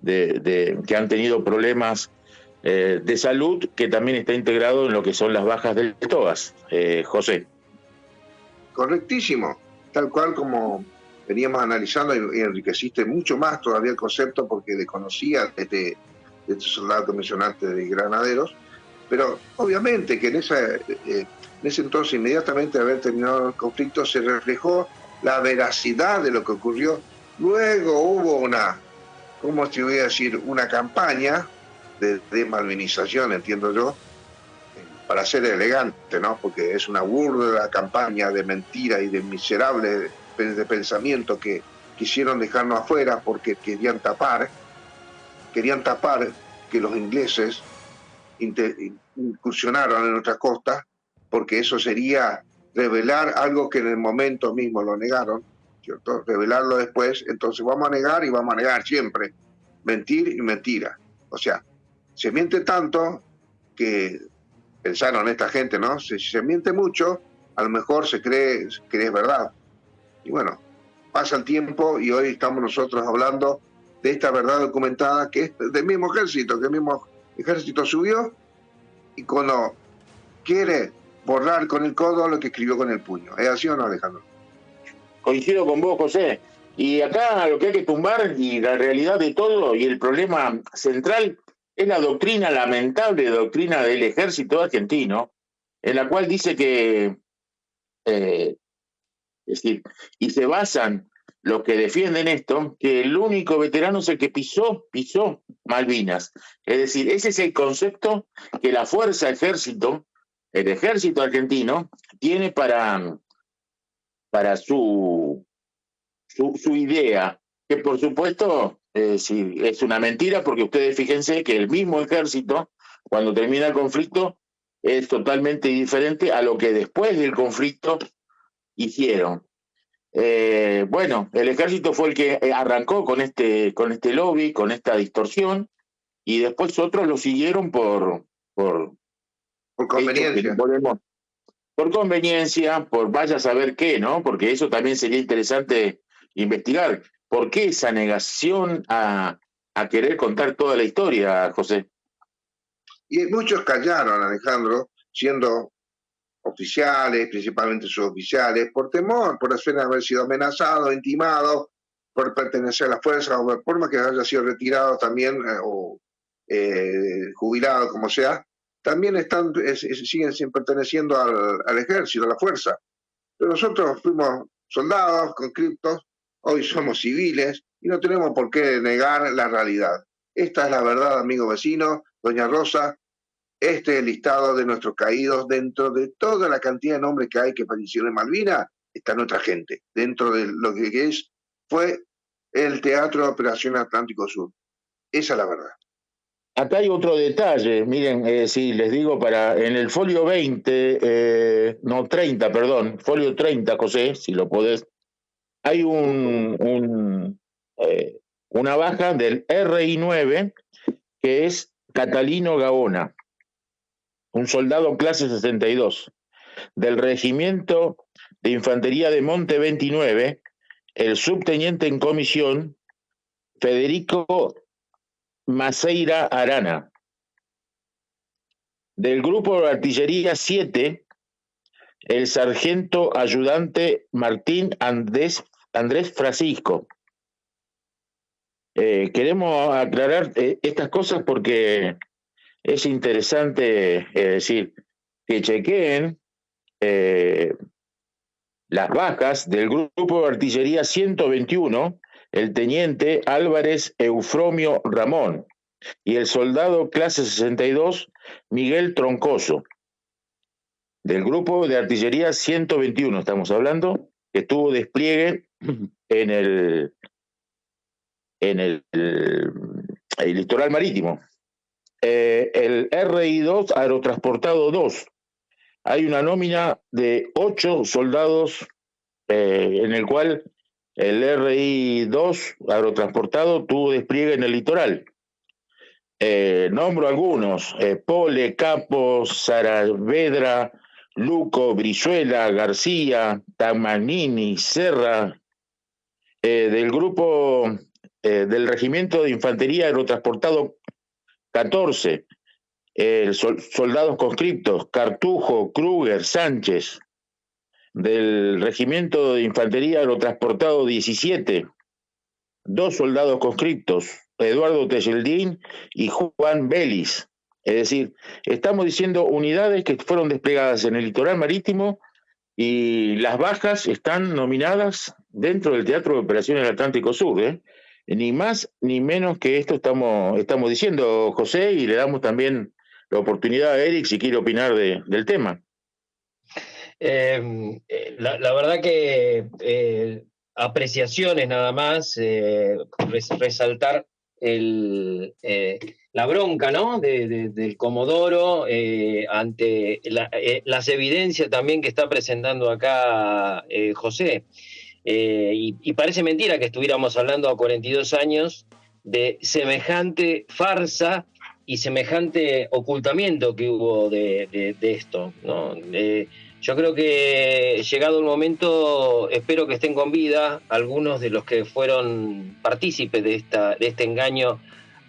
C: que han tenido problemas de salud, que también está integrado en lo que son las bajas del TOAS. José.
F: Correctísimo, tal cual como veníamos analizando, y enriqueciste mucho más todavía el concepto porque desconocía de este soldado que mencionaste de Granaderos, pero obviamente que en ese entonces, inmediatamente de haber terminado el conflicto, se reflejó la veracidad de lo que ocurrió. Luego hubo ¿cómo te voy a decir? Una campaña de malvinización, entiendo yo, para ser elegante, ¿no? Porque es una burda campaña de mentira y de miserable de pensamiento que quisieron dejarnos afuera porque querían tapar que los ingleses incursionaron en nuestras costas, porque eso sería revelar algo que en el momento mismo lo negaron, ¿cierto? Revelarlo después, entonces vamos a negar y vamos a negar siempre, mentir y mentira. O sea, se miente tanto que pensaron esta gente, ¿no? Si se miente mucho, a lo mejor se cree que es verdad. Y bueno, pasa el tiempo y hoy estamos nosotros hablando de esta verdad documentada que es del mismo ejército, que el mismo ejército subió y cuando quiere borrar con el codo lo que escribió con el puño. ¿Es así o no, Alejandro?
C: Coincido con vos, José. Y acá lo que hay que tumbar, y la realidad de todo, y el problema central, es la lamentable doctrina del ejército argentino, en la cual dice que, es decir, y se basan los que defienden esto, que el único veterano es el que pisó Malvinas. Es decir, ese es el concepto que la fuerza el ejército argentino, tiene para su idea, que por supuesto sí, es una mentira, porque ustedes fíjense que el mismo ejército, cuando termina el conflicto, es totalmente diferente a lo que después del conflicto hicieron. Bueno, el ejército fue el que arrancó con este lobby, con esta distorsión, y después otros lo siguieron por
F: conveniencia.
C: Por conveniencia, por vaya a saber qué, ¿no? Porque eso también sería interesante investigar. ¿Por qué esa negación a querer contar toda la historia, José?
F: Y muchos callaron, Alejandro, siendo oficiales, principalmente suboficiales, por temor, por haber sido amenazados, intimados, por pertenecer a la fuerza, o por más que haya sido retirado también, o jubilado, como sea, también siguen perteneciendo al ejército, a la fuerza. Pero nosotros fuimos soldados, conscriptos, hoy somos civiles y no tenemos por qué negar la realidad. Esta es la verdad, amigo vecino, doña Rosa. Este es el listado de nuestros caídos. Dentro de toda la cantidad de nombres que hay que fallecieron en Malvinas, está nuestra gente. Dentro de lo que fue el Teatro de Operación Atlántico Sur. Esa es la verdad.
C: Acá hay otro detalle, miren, si les digo en el folio 20, no 30, perdón, folio 30, José, si lo podés, hay una baja del RI-9 que es Catalino Gaona, un soldado clase 62, del Regimiento de Infantería de Monte 29, el subteniente en comisión Federico Maceira Arana. Del grupo de artillería 7, el sargento ayudante Martín Andrés Francisco. Queremos aclarar estas cosas porque es interesante decir que chequeen las bajas del grupo de artillería 121, el teniente Álvarez Eufromio Ramón, y el soldado clase 62, Miguel Troncoso. Del grupo de artillería 121 estamos hablando, que tuvo despliegue en el litoral marítimo. El RI-2, Aerotransportado 2. Hay una nómina de 8 soldados en el cual el RI-2, Aerotransportado, tuvo despliegue en el litoral. Nombro algunos: Pole, Capos, Saavedra, Luco, Brizuela, García, Tamagnini, Serra. Del grupo del Regimiento de Infantería Aerotransportado 14, soldados conscriptos, Cartujo, Kruger, Sánchez. Del Regimiento de Infantería Aerotransportado 17, 2 soldados conscriptos, Eduardo Tejeldín y Juan Vélez. Es decir, estamos diciendo unidades que fueron desplegadas en el litoral marítimo y las bajas están nominadas dentro del Teatro de Operaciones del Atlántico Sur. Ni más ni menos que esto estamos diciendo, José, y le damos también la oportunidad a Eric si quiere opinar del tema.
E: La verdad que apreciaciones nada más, resaltar la bronca, ¿no? del Comodoro ante las evidencias también que está presentando acá José. Y parece mentira que estuviéramos hablando a 42 años de semejante farsa y semejante ocultamiento que hubo de esto, ¿no? Yo creo que llegado el momento, espero que estén con vida algunos de los que fueron partícipes de este engaño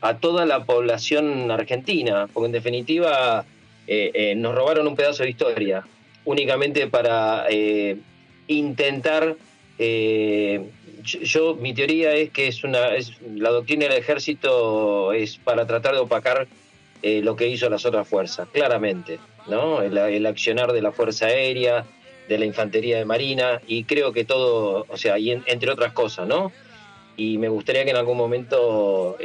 E: a toda la población argentina, porque en definitiva nos robaron un pedazo de historia, únicamente para intentar... mi teoría es que la doctrina del ejército es para tratar de opacar lo que hizo las otras fuerzas, claramente, ¿no? El accionar de la Fuerza Aérea, de la Infantería de Marina, y creo que todo, o sea, y entre otras cosas, ¿no? Y me gustaría que en algún momento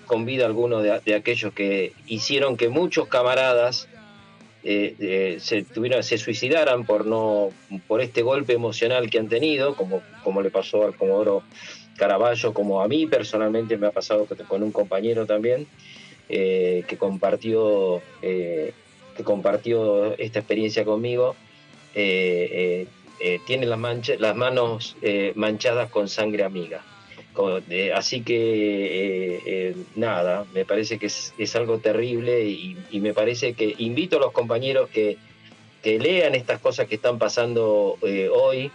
E: con vida alguno de aquellos que hicieron que muchos camaradas se suicidaran por este golpe emocional que han tenido, como le pasó al Comodoro Caraballo, como a mí personalmente me ha pasado con un compañero también, que compartió esta experiencia conmigo. Tiene las manos manchadas con sangre amiga. Así que nada, me parece que es algo terrible y me parece que invito a los compañeros que lean estas cosas que están pasando hoy,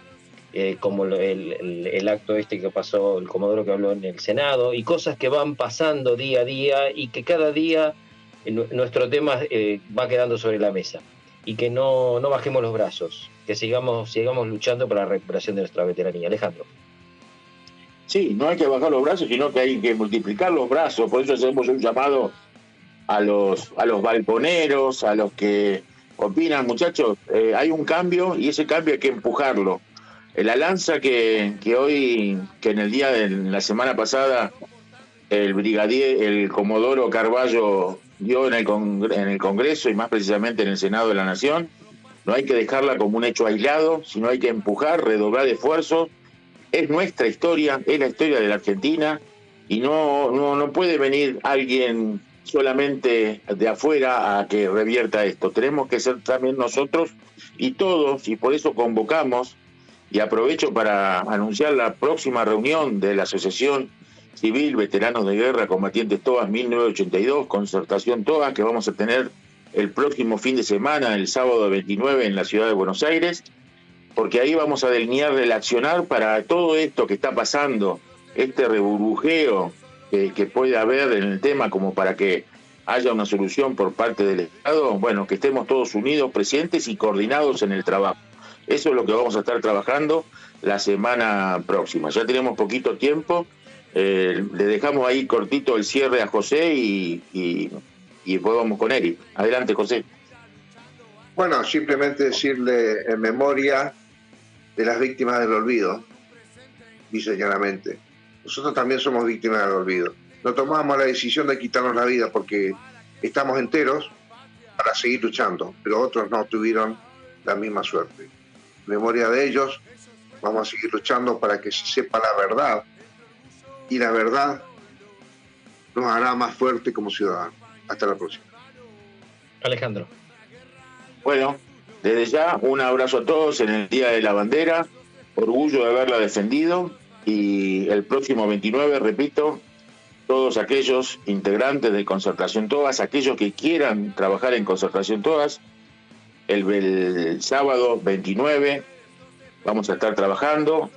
E: como el acto que pasó, el Comodoro que habló en el Senado, y cosas que van pasando día a día y que cada día nuestro tema va quedando sobre la mesa, y que no bajemos los brazos, que sigamos luchando por la recuperación de nuestra veteranía. Alejandro.
C: Sí, no hay que bajar los brazos, sino que hay que multiplicar los brazos. Por eso hacemos un llamado a los balconeros, a los que opinan, muchachos. Hay un cambio y ese cambio hay que empujarlo. La lanza que en el día de la semana pasada el Comodoro Carballo dio en el Congreso y más precisamente en el Senado de la Nación, no hay que dejarla como un hecho aislado, sino hay que empujar, redoblar esfuerzos. Es nuestra historia, es la historia de la Argentina, y no puede venir alguien solamente de afuera a que revierta esto. Tenemos que ser también nosotros y todos, y por eso convocamos, y aprovecho para anunciar la próxima reunión de la Asociación Civil Veteranos de Guerra Combatientes TOAS 1982, Concertación TOAS, que vamos a tener el próximo fin de semana, el sábado 29, en la ciudad de Buenos Aires, porque ahí vamos a delinear el accionar para todo esto que está pasando, este reburbujeo que puede haber en el tema, como para que haya una solución por parte del Estado. Bueno, que estemos todos unidos, presentes y coordinados en el trabajo. Eso es lo que vamos a estar trabajando la semana próxima. Ya tenemos poquito tiempo, le dejamos ahí cortito el cierre a José y después vamos con Eric. Adelante, José.
F: Bueno, simplemente decirle en memoria de las víctimas del olvido, dice llanamente. Nosotros también somos víctimas del olvido. No tomamos la decisión de quitarnos la vida porque estamos enteros para seguir luchando, pero otros no tuvieron la misma suerte. En memoria de ellos, vamos a seguir luchando para que se sepa la verdad, y la verdad nos hará más fuerte como ciudadanos. Hasta la próxima.
E: Alejandro.
C: Bueno, desde ya un abrazo a todos en el Día de la Bandera, orgullo de haberla defendido, y el próximo 29, repito, todos aquellos integrantes de Concertación TOAS, aquellos que quieran trabajar en Concertación TOAS, el sábado 29 vamos a estar trabajando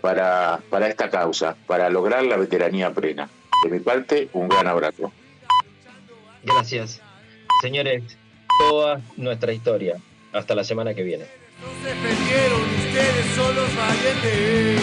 C: para esta causa, para lograr la veteranía plena. De mi parte, un gran abrazo.
E: Gracias. Señores, toda nuestra historia. Hasta la semana que viene.
H: Nos defendieron, ustedes son los valientes.